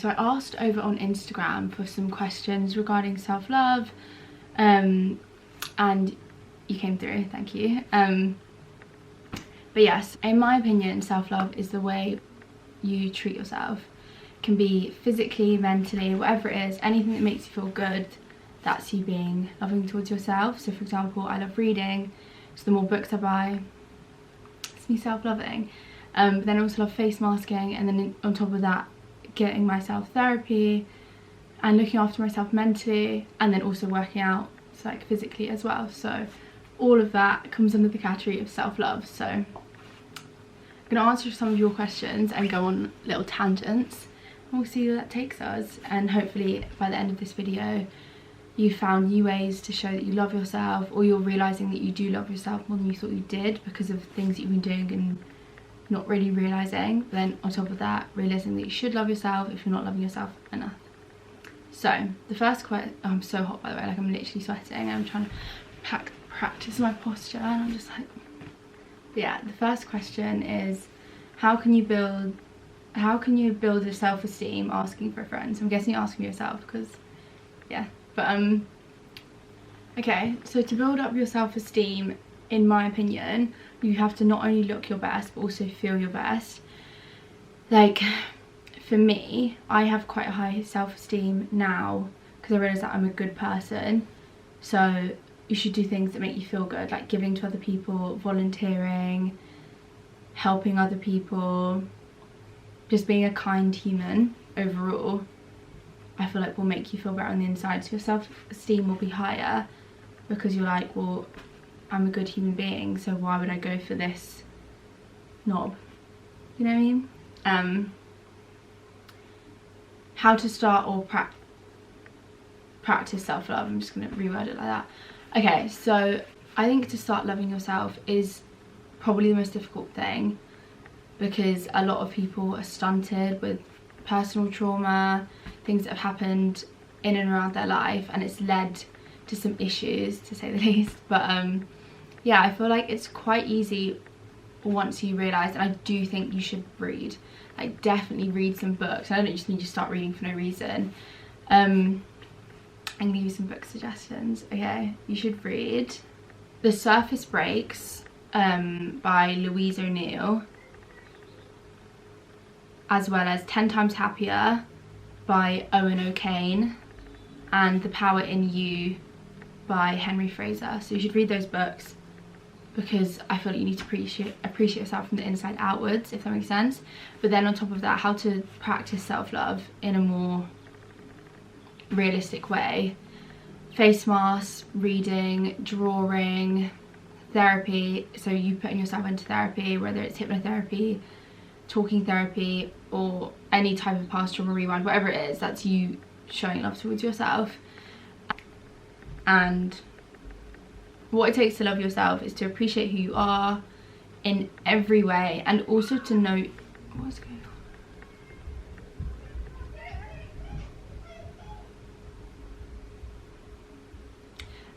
So I asked over on Instagram for some questions regarding self-love, and you came through, thank you. But yes, in my opinion, self-love is the way you treat yourself. It can be physically, mentally, whatever it is, anything that makes you feel good, that's you being loving towards yourself. So for example, I love reading, so the more books I buy, it's me self-loving. But then I also love face masking, and then on top of that, getting myself therapy and looking after myself mentally, and then also working out, so like physically as well. So all of that comes under the category of self-love. So I'm gonna answer some of your questions and go on little tangents, and we'll see where that takes us. And hopefully by the end of this video you found new ways to show that you love yourself, or you're realizing that you do love yourself more than you thought you did because of things that you've been doing and not really realizing. But then on top of that, realizing that you should love yourself if you're not loving yourself enough. So the first question, oh, I'm so hot by the way, like I'm literally sweating. I'm trying to practice my posture, and I'm just like, yeah. The first question is, how can you build a self-esteem asking for a friend? So I'm guessing you're asking yourself, because yeah. But okay, so to build up your self-esteem, in my opinion, you have to not only look your best but also feel your best. Like for me, I have quite a high self-esteem now because I realise that I'm a good person. So you should do things that make you feel good, like giving to other people, volunteering, helping other people, just being a kind human overall. I feel like will make you feel better on the inside, so your self-esteem will be higher because you're like, well, I'm a good human being, so why would I go for this knob? You know what I mean? How to start or practice self-love. I'm just going to reword it like that. Okay, so I think to start loving yourself is probably the most difficult thing, because a lot of people are stunted with personal trauma, things that have happened in and around their life, and it's led to some issues, to say the least. But yeah, I feel like it's quite easy once you realise, and I do think you should read, like definitely read some books. I don't just need to start reading for no reason. And give you some book suggestions. Okay, you should read The Surface Breaks by Louise O'Neill, as well as 10 Times Happier by Owen O'Kane, and The Power in You by Henry Fraser. So you should read those books, because I feel like you need to appreciate yourself from the inside outwards, if that makes sense. But then on top of that, how to practice self-love in a more realistic way. Face masks, reading, drawing, therapy. So you putting yourself into therapy, whether it's hypnotherapy, talking therapy, or any type of past trauma rewind, whatever it is, that's you showing love towards yourself. And what it takes to love yourself is to appreciate who you are in every way, and also to know what's going on,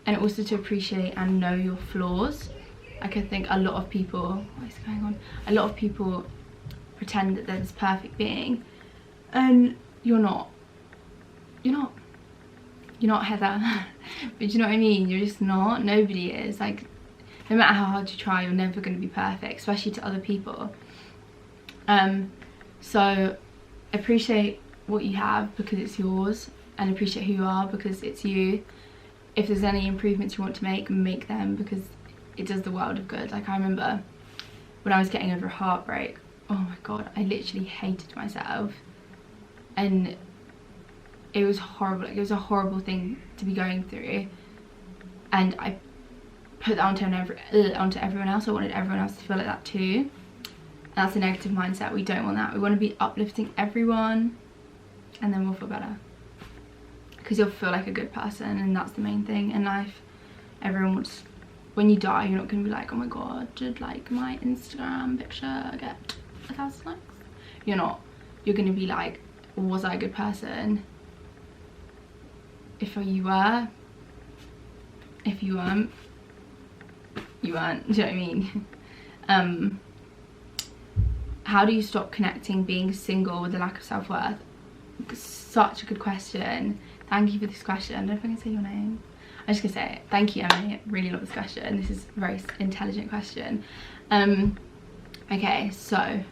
and also to appreciate and know your flaws. Like I think a lot of people, what is going on? A lot of people pretend that they're this perfect being, and you're not Heather. But you know what I mean, you're just not. Nobody is. Like, no matter how hard you try, you're never going to be perfect, especially to other people. So appreciate what you have because it's yours, and appreciate who you are because it's you. If there's any improvements you want to make them, because it does the world of good. Like I remember when I was getting over a heartbreak, oh my god, I literally hated myself, and it was horrible. Like, it was a horrible thing to be going through, and I put that onto everyone else. I wanted everyone else to feel like that too, and that's a negative mindset. We don't want that. We want to be uplifting everyone, and then we'll feel better, because you'll feel like a good person, and that's the main thing in life. Everyone wants, when you die, you're not going to be like, oh my god, did like my Instagram picture get 1,000 likes? You're not. You're going to be like, was I a good person? If you were. If you weren't, you weren't. Do you know what I mean? How do you stop connecting being single with a lack of self-worth? such a good question. Thank you for this question. I don't know if I can say your name. I'm just gonna say it. Thank you, Emily. I really love this question. This is a very intelligent question. Okay, so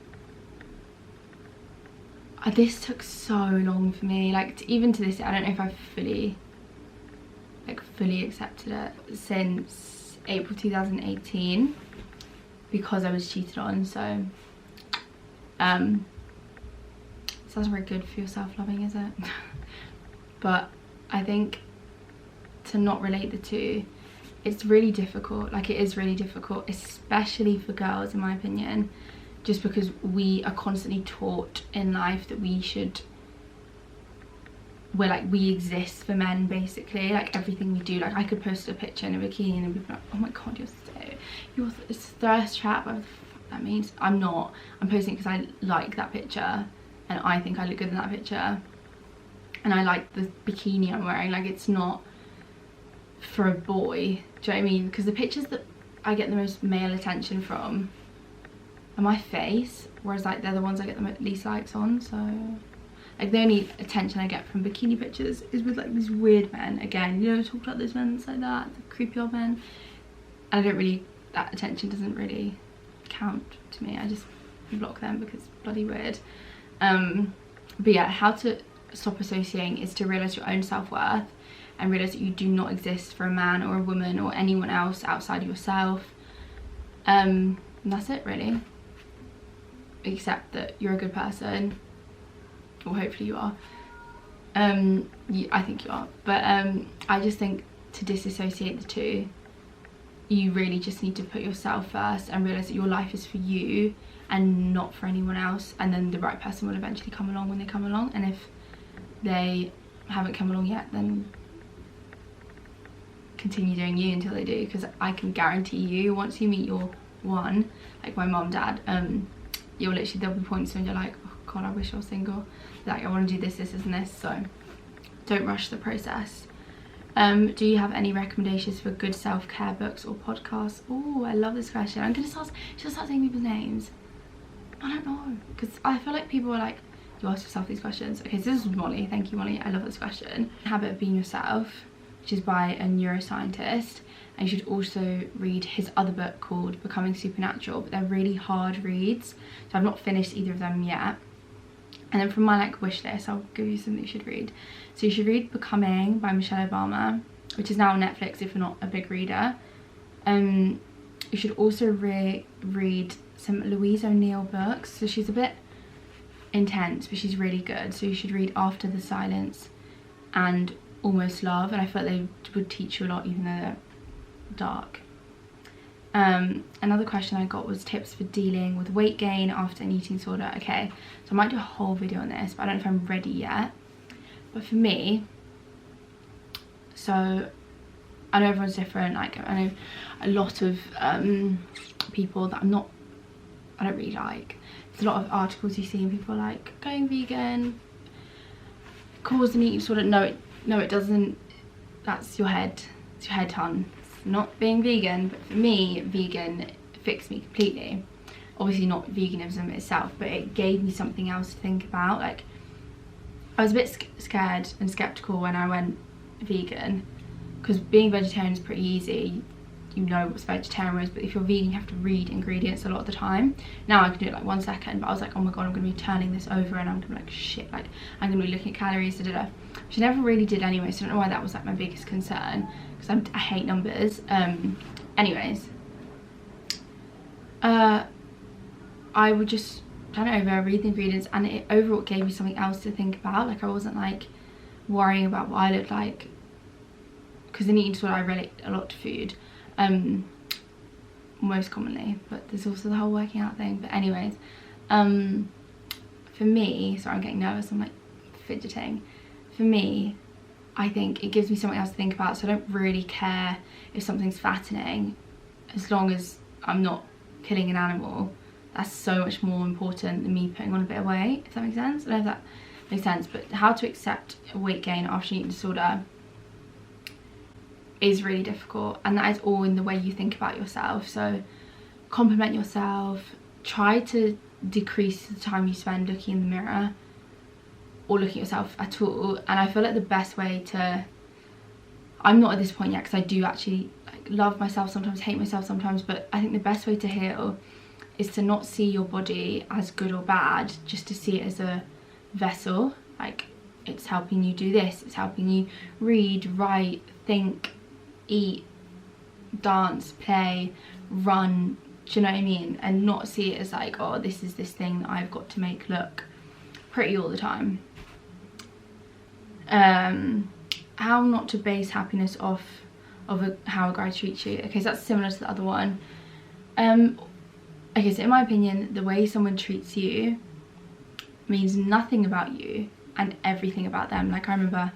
this took so long for me, like even to this day I don't know if I've fully accepted it since April 2018 because I was cheated on. So sounds very good for your self-loving, is it? But I think to not relate the two, it's really difficult. Like, it is really difficult, especially for girls, in my opinion, just because we are constantly taught in life that we exist for men, basically. Like, everything we do, like I could post a picture in a bikini and be like, oh my god, you're it's thirst trap, whatever the fuck that means. I'm posting because I like that picture and I think I look good in that picture and I like the bikini I'm wearing. Like, it's not for a boy, do you know what I mean? Because the pictures that I get the most male attention from are my face, whereas like they're the ones I get the least likes on. So like the only attention I get from bikini pictures is with like these weird men. Again, you know, talk about those men like that, the creepy old men. And I don't really, that attention doesn't really count to me. I just block them because it's bloody weird. But yeah, how to stop associating is to realise your own self-worth and realise that you do not exist for a man or a woman or anyone else outside of yourself. And that's it, really. Accept that you're a good person, or hopefully you are. I think you are, but I just think to disassociate the two, you really just need to put yourself first and realise that your life is for you and not for anyone else, and then the right person will eventually come along when they come along. And if they haven't come along yet, then continue doing you until they do, because I can guarantee you, once you meet your one, like my mom, dad, you'll literally, there'll be points when you're like, oh god, I wish I was single, like I want to do this, this and this. So don't rush the process. Do you have any recommendations for good self-care books or podcasts? Oh, I love this question. I'm gonna start saying people's names. I don't know, because I feel like people are like, you ask yourself these questions. Okay, so this is Molly. Thank you, Molly. I love this question. Habit of Being Yourself, which is by a neuroscientist, and you should also read his other book called Becoming Supernatural, but they're really hard reads, so I've not finished either of them yet. And then from my like wish list, I'll give you something you should read. So you should read Becoming by Michelle Obama, which is now on Netflix if you're not a big reader. You should also read some Louise O'Neill books. So she's a bit intense, but she's really good. So you should read After the Silence and Almost Love, and I feel like they would teach you a lot even though they're dark. Another question I got was tips for dealing with weight gain after an eating disorder. Okay, so I might do a whole video on this, but I don't know if I'm ready yet. But for me, so I know everyone's different. Like, I know a lot of people that I don't really like. There's a lot of articles you see and people are like, going vegan cause an eating disorder. No, it doesn't. That's your head. It's your head, hun. It's not being vegan. But for me, vegan fixed me completely. Obviously not veganism itself, but it gave me something else to think about. Like, I was a bit scared and skeptical when I went vegan, because being vegetarian is pretty easy. You know what's vegetarian is, but if you're vegan you have to read ingredients a lot of the time. Now I can do it like 1 second, but I was like, oh my god, I'm gonna be turning this over and I'm gonna be like, shit, like I'm gonna be looking at calories, which I never really did anyway, so I don't know why that was like my biggest concern, because I hate numbers. Anyways, I would just turn it over, read the ingredients, and it overall gave me something else to think about. Like, I wasn't like worrying about what I looked like, because in eating disorder I relate a lot to food. Most commonly, but there's also the whole working out thing. But anyways, for me, sorry, I'm getting nervous, I'm like fidgeting. For me, I think it gives me something else to think about, so I don't really care if something's fattening, as long as I'm not killing an animal. That's so much more important than me putting on a bit of weight, if that makes sense. I don't know if that makes sense, but how to accept a weight gain after an eating disorder is really difficult, and that is all in the way you think about yourself. So compliment yourself, try to decrease the time you spend looking in the mirror, or looking at yourself at all. And I feel like the best way to, I'm not at this point yet because I do actually like love myself sometimes, hate myself sometimes, but I think the best way to heal is to not see your body as good or bad, just to see it as a vessel. Like, it's helping you do this, it's helping you read, write, think, eat, dance, play, run, do you know what I mean? And not see it as like, oh, this is this thing that I've got to make look pretty all the time. How not to base happiness off of how a guy treats you. Okay, so that's similar to the other one. Okay, so in my opinion, the way someone treats you means nothing about you and everything about them. Like, I remember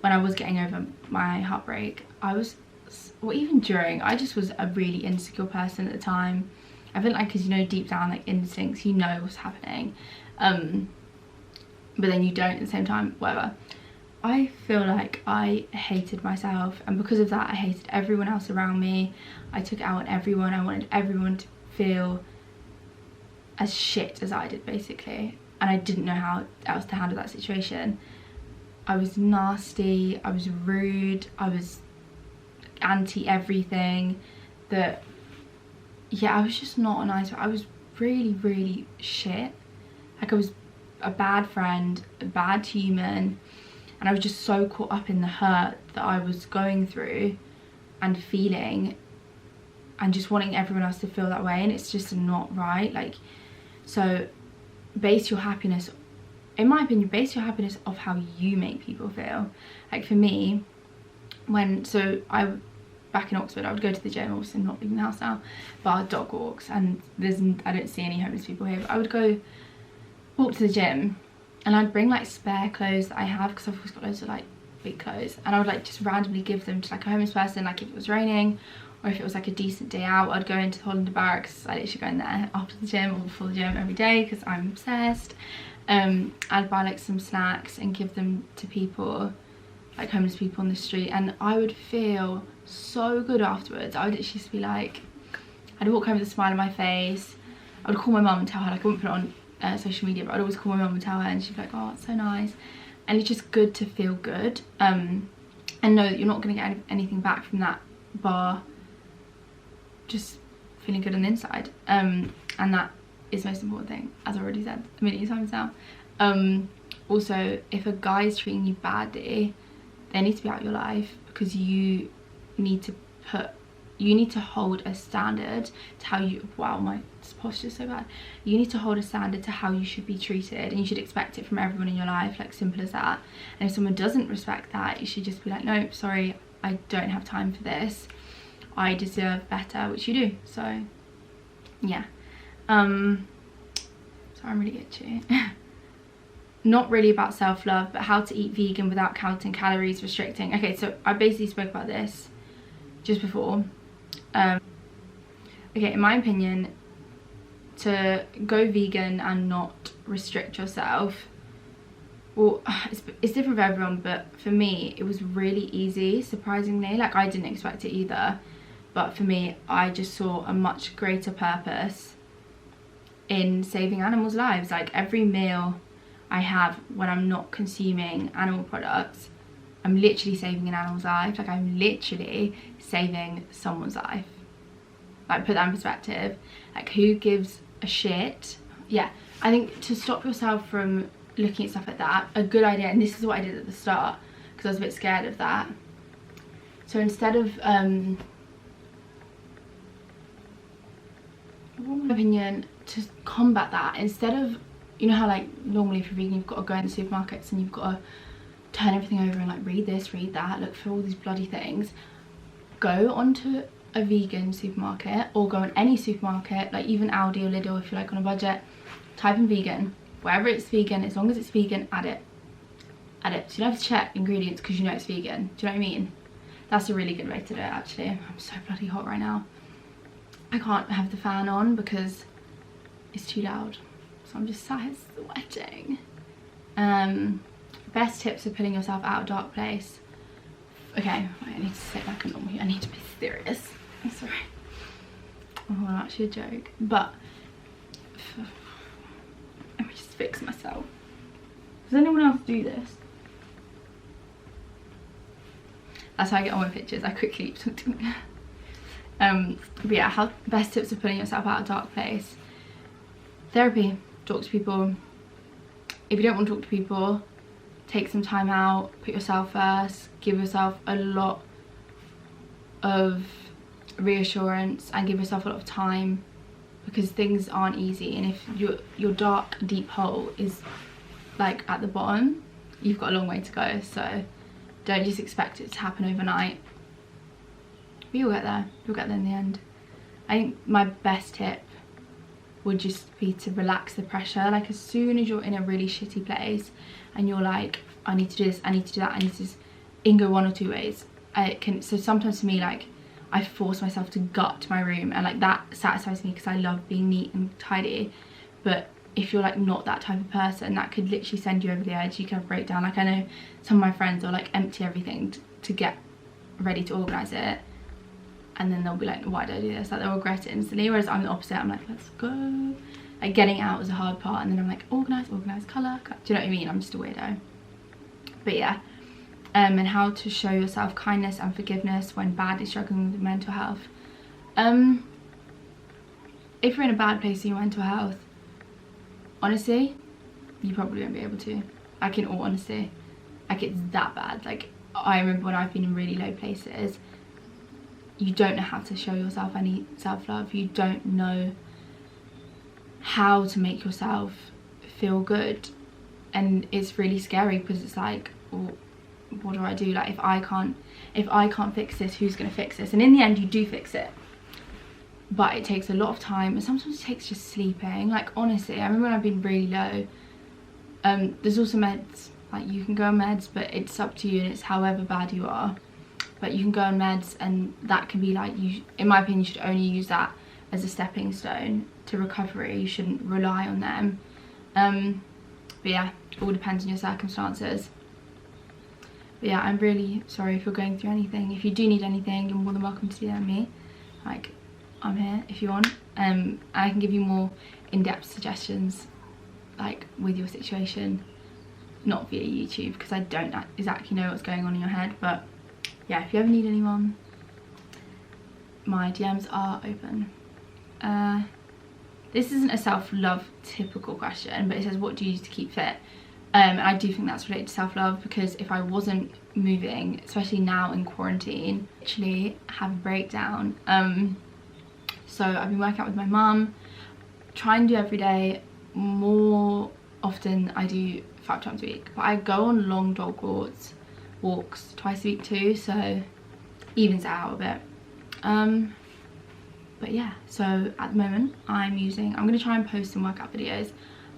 when I was getting over my heartbreak, I was, or even during, I just was a really insecure person at the time. I feel like, because you know, deep down, like instincts, you know what's happening, but then you don't at the same time, whatever. I feel like I hated myself, and because of that I hated everyone else around me. I took it out on everyone. I wanted everyone to feel as shit as I did, basically, and I didn't know how else to handle that situation. I was nasty, I was rude, I was anti everything. That, yeah, I was just not a nice, I was really shit. Like, I was a bad friend, a bad human, and I was just so caught up in the hurt that I was going through and feeling, and just wanting everyone else to feel that way, and it's just not right. Like, so base your happiness, in my opinion, base your happiness off how you make people feel. Like, for me, back in Oxford, I would go to the gym. Obviously I'm not leaving the house now, but dog walks, and I don't see any homeless people here, but I would go walk to the gym, and I'd bring like spare clothes that I have, because I've always got loads of like big clothes, and I would like just randomly give them to like a homeless person. Like, if it was raining or if it was like a decent day out, I'd go into the Hollander Barracks. I literally go in there after the gym or before the gym every day because I'm obsessed. I'd buy like some snacks and give them to people, like homeless people on the street, and I would feel so good afterwards. I would literally just be like, I'd walk home with a smile on my face. I would call my mum and tell her, like, I wouldn't put it on social media, but I'd always call my mum and tell her, and she'd be like, oh, it's so nice. And it's just good to feel good, and know that you're not going to get anything back from that bar just feeling good on the inside, and that is the most important thing, as I already said a million times now. Also, if a guy is treating you badly, they need to be out of your life, because you need to hold a standard to how you, wow, my posture is so bad. You need to hold a standard to how you should be treated, and you should expect it from everyone in your life, like, simple as that. And if someone doesn't respect that, you should just be like, nope, sorry, I don't have time for this, I deserve better, which you do. So yeah, sorry, I'm really itchy. Not really about self-love, but how to eat vegan without counting calories, restricting. Okay, so I basically spoke about this just before. Okay, in my opinion, to go vegan and not restrict yourself, well, it's different for everyone, but for me it was really easy, surprisingly. Like, I didn't expect it either, but for me, I just saw a much greater purpose in saving animals' lives. Like, every meal I have when I'm not consuming animal products, I'm literally saving an animal's life. Like, I'm literally saving someone's life. Like, put that in perspective. Like, who gives a shit? Yeah, I think to stop yourself from looking at stuff like that, a good idea, and this is what I did at the start because I was a bit scared of that. So instead of in my opinion, to combat that, instead of, you know how like normally if you're vegan you've got to go in the supermarkets and you've got to turn everything over and like read this, read that, look for all these bloody things, go onto a vegan supermarket, or go on any supermarket, like even Aldi or Lidl if you're like on a budget, type in vegan, wherever it's vegan, as long as it's vegan, add it, so you don't have to check ingredients because you know it's vegan. Do you know what I mean? That's a really good way to do it, actually. I'm so bloody hot right now. I can't have the fan on because it's too loud, so I'm just sat here sweating. Best tips for putting yourself out of a dark place. Okay, I need to sit back and normal. I need to be serious. I'm sorry. Oh, actually a joke, but let me just fix myself. Does anyone else do this? That's how I get on with pictures. I quickly but yeah, how best tips of putting yourself out of a dark place. Therapy. Talk to people. If you don't want to talk to people, take some time out, put yourself first, give yourself a lot of reassurance and give yourself a lot of time, because things aren't easy, and if your dark deep hole is like at the bottom, you've got a long way to go. So don't just expect it to happen overnight, but you'll get there in the end. I think my best tip would just be to relax the pressure. Like, as soon as you're in a really shitty place and you're like, I need to do this, I need to do that, I need to do this, it can go one or two ways. So sometimes for me, like, I force myself to gut my room, and like that satisfies me because I love being neat and tidy. But if you're like not that type of person, that could literally send you over the edge. You can have a breakdown. Like, I know some of my friends will like empty everything to get ready to organise it, and then they'll be like, why did I do this? Like, they'll regret it instantly. Whereas I'm the opposite. I'm like, let's go. Like, getting out is a hard part, and then I'm like, organise, colour. Do you know what I mean? I'm just a weirdo. But yeah. And how to show yourself kindness and forgiveness when badly struggling with mental health. If you're in a bad place in your mental health, honestly, you probably won't be able to. Like, in all honesty, like, it's that bad. Like, I remember when I've been in really low places, you don't know how to show yourself any self-love. You don't know how to make yourself feel good, and it's really scary because it's like, well, what do I do? Like, if I can't fix this, who's gonna fix this? And in the end, you do fix it, but it takes a lot of time, and sometimes it takes just sleeping. Like, honestly, I remember when I've been really low, there's also meds. Like, you can go on meds, but it's up to you, and it's however bad you are. But you can go on meds, and that can be like, in my opinion, you should only use that as a stepping stone to recovery. You shouldn't rely on them. But yeah, it all depends on your circumstances. But yeah, I'm really sorry if you're going through anything. If you do need anything, you're more than welcome to DM me. Like, I'm here if you want. And I can give you more in-depth suggestions, like, with your situation, not via YouTube, because I don't exactly know what's going on in your head. But yeah, if you ever need anyone, my DMs are open. This isn't a self-love typical question, but it says, what do you use to keep fit? And I do think that's related to self-love, because if I wasn't moving, especially now in quarantine, I actually have a breakdown. So I've been working out with my mum, try and do every day. More often I do 5 times a week, but I go on long dog walks twice a week too, so evens it out a bit. But yeah, so at the moment I'm going to try and post some workout videos,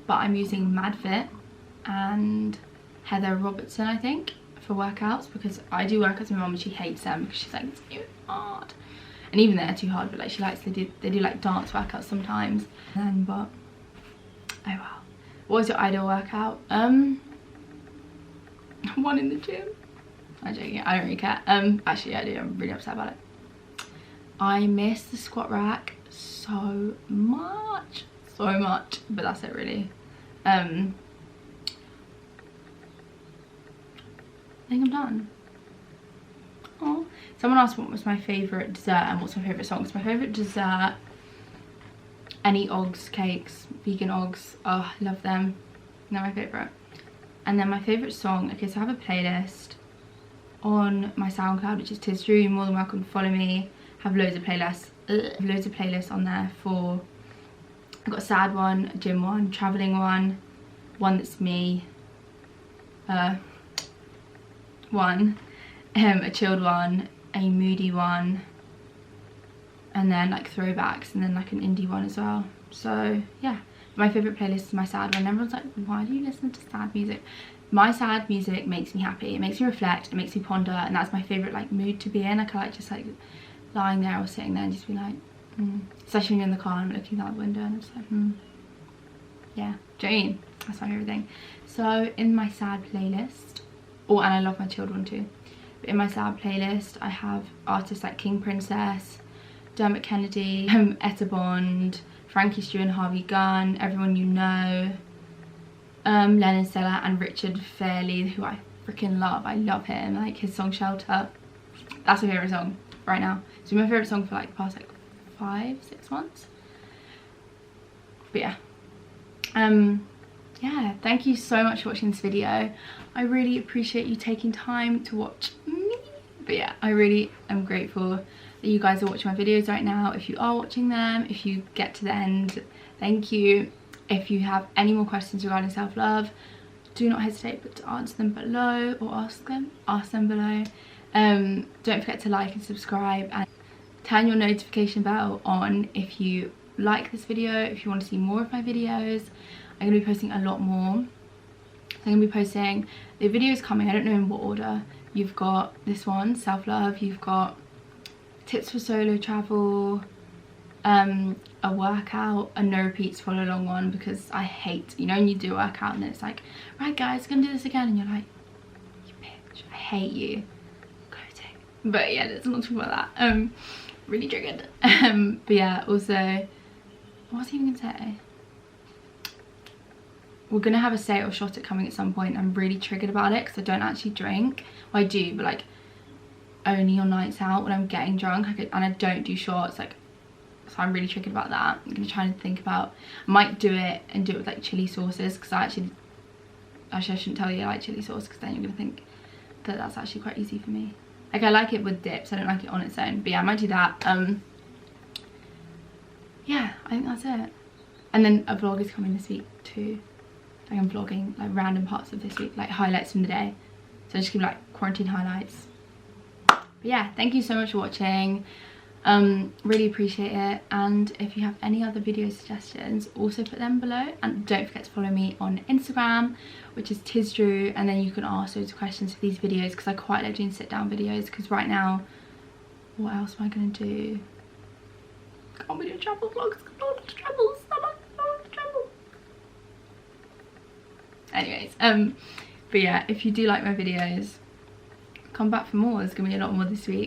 but I'm using MadFit and Heather Robertson, I think, for workouts, because I do workouts with my mum and she hates them because she's like, it's too hard. And even they're too hard, but like, she likes, they do like dance workouts sometimes. But oh wow. What was your ideal workout? One in the gym. I'm joking, I don't really care. Actually I do, I'm really upset about it. I miss the squat rack so much, but that's it really. I think I'm done. Oh, someone asked what was my favourite dessert and what's my favourite songs. My favourite dessert, any Oggs cakes, vegan Oggs. Oh, I love them. They're my favourite. And then my favourite song, okay, so I have a playlist on my SoundCloud, which is Tisdrew. You're more than welcome to follow me. I have loads of playlists on there for, I've got a sad one, a gym one, travelling one that's me, a chilled one, a moody one, and then like throwbacks, and then like an indie one as well. So yeah, my favourite playlist is my sad one. Everyone's like, why do you listen to sad music? My sad music makes me happy, it makes me reflect, it makes me ponder, and that's my favourite like mood to be in. Like, I like just like lying there or sitting there and just be like, especially when you're in the car and I'm looking out the window and I'm just like, yeah, do you know what I mean? That's my favourite thing. So in my sad playlist, and I love my chilled one too, but in my sad playlist I have artists like King Princess, Dermot Kennedy, Etta Bond, Frankie Stew and Harvey Gunn, Everyone You Know, Lennon Stella and Richard Fairley, who I freaking love. I love him. Like his song Shelter, that's my favourite song right now. It's been my favourite song for like the past like 5-6 months. But yeah, yeah, thank you so much for watching this video. I really appreciate you taking time to watch me. But yeah, I really am grateful that you guys are watching my videos right now. If you are watching them, if you get to the end, thank you. If you have any more questions regarding self-love, do not hesitate but to answer them below, or ask them below. Don't forget to like and subscribe and turn your notification bell on if you like this video, if you want to see more of my videos. I'm going to be posting a lot more. I'm going to be posting the videos coming, I don't know in what order. You've got this one, self-love, you've got tips for solo travel, a workout, a no repeats follow along one, because I hate, you know, when you do a workout and it's like, right guys, gonna do this again, and you're like, you bitch, I hate you, go take. But yeah, let's not talk about that. Really triggered. But yeah, also, what was I even gonna say? We're gonna have a sale or shot it coming at some point. I'm really triggered about it because I don't actually drink. Well, I do, but like only on nights out when I'm getting drunk. And I don't do shots, like, so I'm really triggered about that. I'm gonna try and think about, I might do it and do it with like chili sauces, because actually I shouldn't tell you I like chili sauce, because then you're gonna think that that's actually quite easy for me. Like I like it with dips, I don't like it on its own. But yeah, I might do that. Yeah, I think that's it. And then a vlog is coming this week too. Like I'm vlogging like random parts of this week, like highlights from the day. So just give like quarantine highlights. But yeah, thank you so much for watching. Really appreciate it. And if you have any other video suggestions, also put them below. And don't forget to follow me on Instagram, which is Tizdrew. And then you can ask loads of questions for these videos, because I quite like doing sit down videos. Because right now, what else am I gonna do? Can't be doing travel vlogs, got a lot of travels. Anyways, but yeah, if you do like my videos, come back for more. There's gonna be a lot more this week.